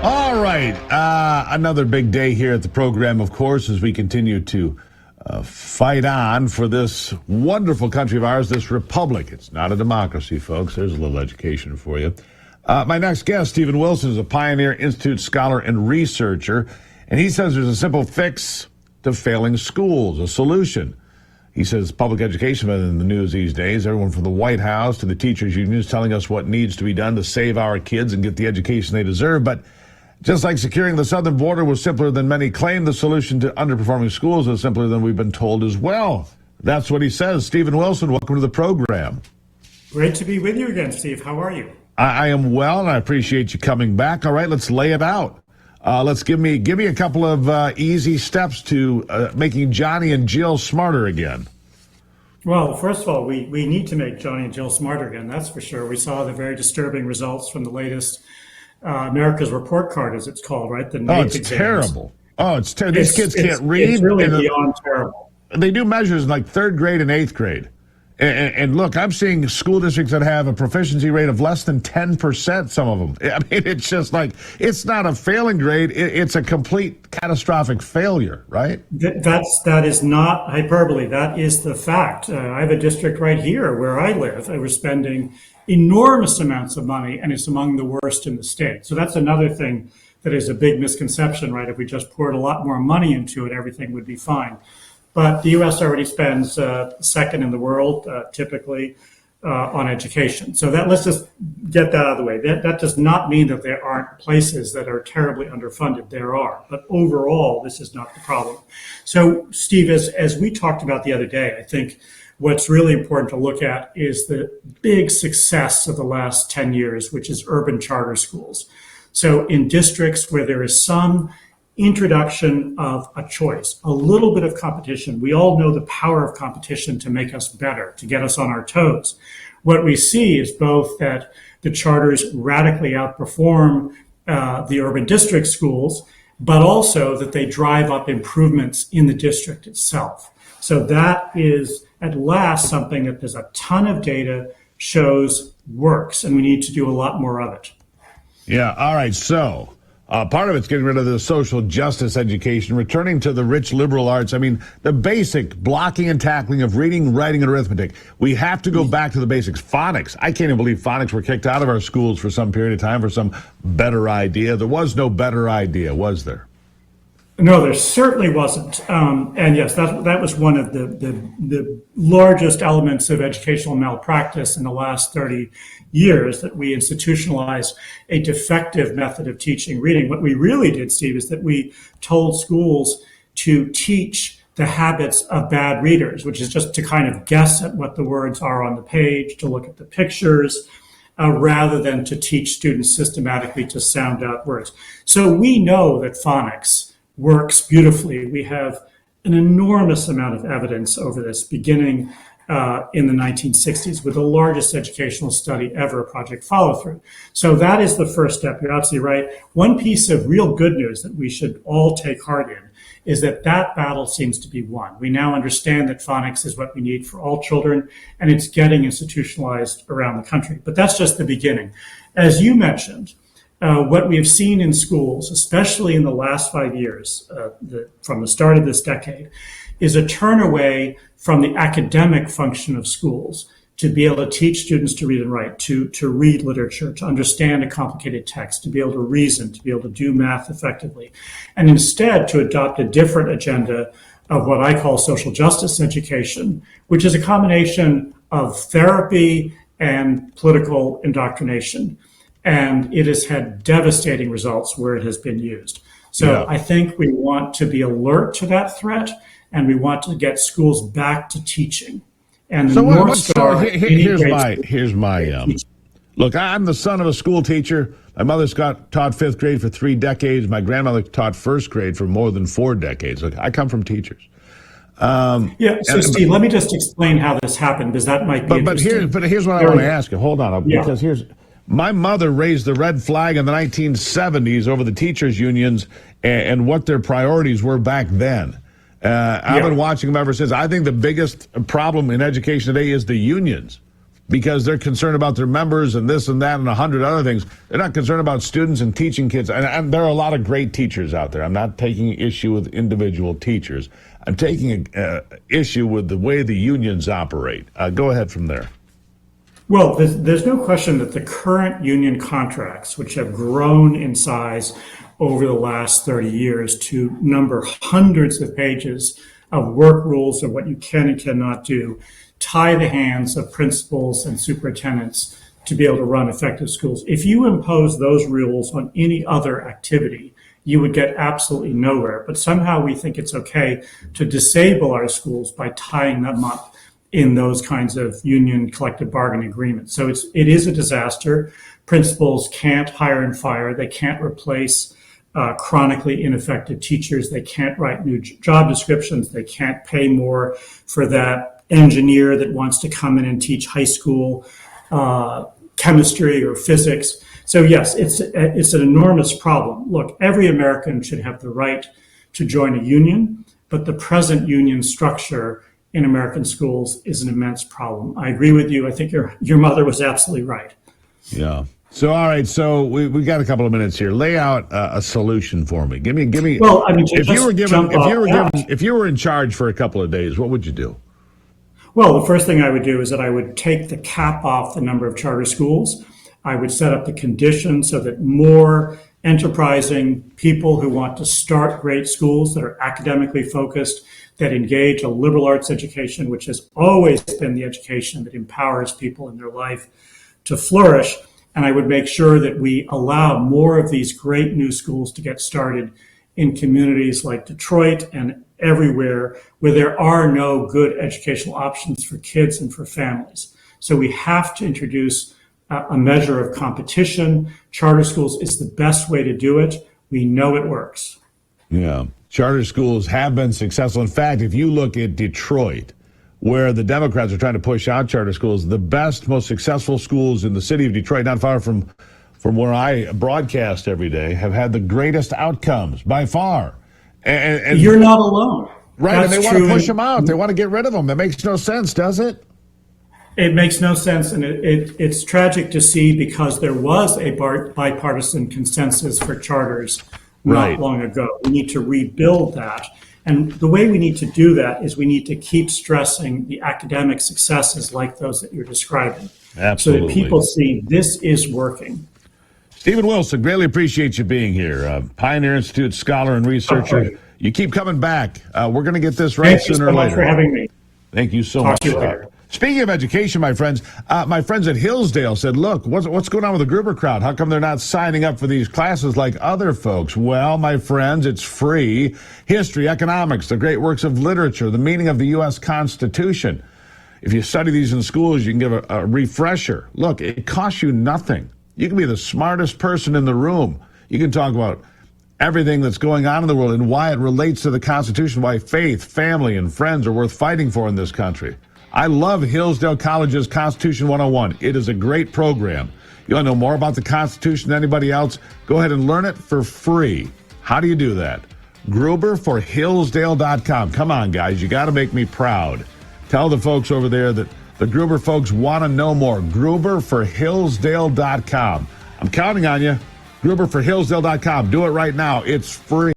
All right. Another big day here at the program, of course, as we continue to fight on for this wonderful country of ours, this republic. It's not a democracy, folks. There's a little education for you. My next guest, Stephen Wilson, is a Pioneer Institute scholar and researcher, and he says there's a simple fix to failing schools, a solution. He says public education is in the news these days. Everyone from the White House to the teachers' unions telling us what needs to be done to save our kids and get the education they deserve. But just like securing the southern border was simpler than many claim, the solution to underperforming schools is simpler than we've been told as well. That's what he says. Stephen Wilson, welcome to the program. Great to be with you again, Steve. How are you? I am well, and I appreciate you coming back. All right, let's lay it out. Let's give me a couple of easy steps to making Johnny and Jill smarter again. Well, first of all, we need to make Johnny and Jill smarter again, that's for sure. We saw the very disturbing results from the latest America's Report Card, as it's called, right? The NAEP it's exams. Terrible. Oh, it's terrible. These kids can't read. It's really beyond terrible. They do measures in like third grade and eighth grade. And look, I'm seeing school districts that have a proficiency rate of less than 10%, some of them. I mean, it's just like, it's not a failing grade. It's a complete catastrophic failure, right? That is not hyperbole. That is the fact. I have a district right here where I live. We're spending enormous amounts of money, and it's among the worst in the state. So that's another thing that is a big misconception, right? If we just poured a lot more money into it, everything would be fine. But the U.S. already spends second in the world, typically, on education. So let's just get that out of the way. That does not mean that there aren't places that are terribly underfunded. There are. But overall, this is not the problem. So, Steve, as we talked about the other day, I think what's really important to look at is the big success of the last 10 years, which is urban charter schools. So in districts where there is some introduction of a choice, a little bit of competition. We all know the power of competition to make us better, to get us on our toes. What we see is both that the charters radically outperform the urban district schools, but also that they drive up improvements in the district itself. So that is at last something that there's a ton of data shows works, and we need to do a lot more of it. Yeah, all right, so part of it's getting rid of the social justice education, returning to the rich liberal arts. I mean, the basic blocking and tackling of reading, writing, and arithmetic. We have to go back to the basics. Phonics. I can't even believe phonics were kicked out of our schools for some period of time for some better idea. There was no better idea, was there? No, there certainly wasn't. And yes, that was one of the largest elements of educational malpractice in the last 30 years, that we institutionalized a defective method of teaching reading. What we really did, Steve, is that we told schools to teach the habits of bad readers, which is just to kind of guess at what the words are on the page, to look at the pictures, rather than to teach students systematically to sound out words. So we know that phonics works beautifully. We have an enormous amount of evidence over this, beginning in the 1960s with the largest educational study ever, Project Follow Through. So that is the first step. You're absolutely right. One piece of real good news that we should all take heart in is that battle seems to be won. We now understand that phonics is what we need for all children, and it's getting institutionalized around the country. But that's just the beginning. As you mentioned, what we have seen in schools, especially in the last 5 years, from the start of this decade, is a turn away from the academic function of schools to be able to teach students to read and write, to read literature, to understand a complicated text, to be able to reason, to be able to do math effectively, and instead to adopt a different agenda of what I call social justice education, which is a combination of therapy and political indoctrination. And it has had devastating results where it has been used. So yeah. I think we want to be alert to that threat, and we want to get schools back to teaching. And the North Star. Here's my look. I'm the son of a school teacher. My mother's taught fifth grade for 3 decades. My grandmother taught first grade for more than 4 decades. Look, I come from teachers. Steve, let me just explain how this happened, because that might be interesting. But here's what I want to ask you. Hold on, because my mother raised the red flag in the 1970s over the teachers' unions and what their priorities were back then. I've been watching them ever since. I think the biggest problem in education today is the unions. because they're concerned about their members and this and that and 100 other things. They're not concerned about students and teaching kids. And there are a lot of great teachers out there. I'm not taking issue with individual teachers. I'm taking issue with the way the unions operate. Go ahead from there. Well, there's no question that the current union contracts, which have grown in size over the last 30 years to number hundreds of pages of work rules of what you can and cannot do, tie the hands of principals and superintendents to be able to run effective schools. If you impose those rules on any other activity, you would get absolutely nowhere. But somehow we think it's okay to disable our schools by tying them up in those kinds of union collective bargaining agreements. So it is a disaster. Principals can't hire and fire. They can't replace chronically ineffective teachers. They can't write new job descriptions. They can't pay more for that engineer that wants to come in and teach high school chemistry or physics. So yes, it's an enormous problem. Look, every American should have the right to join a union, but the present union structure in American schools is an immense problem. I agree with you. I think your mother was absolutely right. Yeah. So, all right. So we got a couple of minutes here. Lay out a solution for me. Give me. Well, I mean, if you were in charge for a couple of days, what would you do? Well, the first thing I would do is that I would take the cap off the number of charter schools. I would set up the conditions so that more enterprising people who want to start great schools that are academically focused, that engage a liberal arts education, which has always been the education that empowers people in their life to flourish. And I would make sure that we allow more of these great new schools to get started in communities like Detroit and everywhere where there are no good educational options for kids and for families. So we have to introduce a measure of competition. Charter schools is the best way to do it. We know it works. Yeah. Charter schools have been successful. In fact, if you look at Detroit, where the Democrats are trying to push out charter schools, the best, most successful schools in the city of Detroit, not far from where I broadcast every day, have had the greatest outcomes by far. And you're not alone. Right, That's and they true. want to push them out. They want to get rid of them. That makes no sense, does it? It makes no sense, and it's tragic to see because there was a bipartisan consensus for charters not long ago. We need to rebuild that. And the way we need to do that is we need to keep stressing the academic successes like those that you're describing. Absolutely. So that people see this is working. Stephen Wilson, greatly appreciate you being here. Pioneer Institute scholar and researcher. Okay. You keep coming back. We're going to get this right sooner or later. Thank you so much for having me. Thank you so Talk much. to you later. Speaking of education, my friends at Hillsdale said, look, what's going on with the Gruber crowd? How come they're not signing up for these classes like other folks? Well, my friends, it's free. History, economics, the great works of literature, the meaning of the U.S. Constitution. If you study these in schools, you can give a refresher. Look, it costs you nothing. You can be the smartest person in the room. You can talk about everything that's going on in the world and why it relates to the Constitution, why faith, family, and friends are worth fighting for in this country. I love Hillsdale College's Constitution 101. It is a great program. You want to know more about the Constitution than anybody else? Go ahead and learn it for free. How do you do that? Gruber for Hillsdale.com. Come on, guys. You got to make me proud. Tell the folks over there that the Gruber folks want to know more. Gruber for Hillsdale.com. I'm counting on you. Gruber for Hillsdale.com. Do it right now. It's free.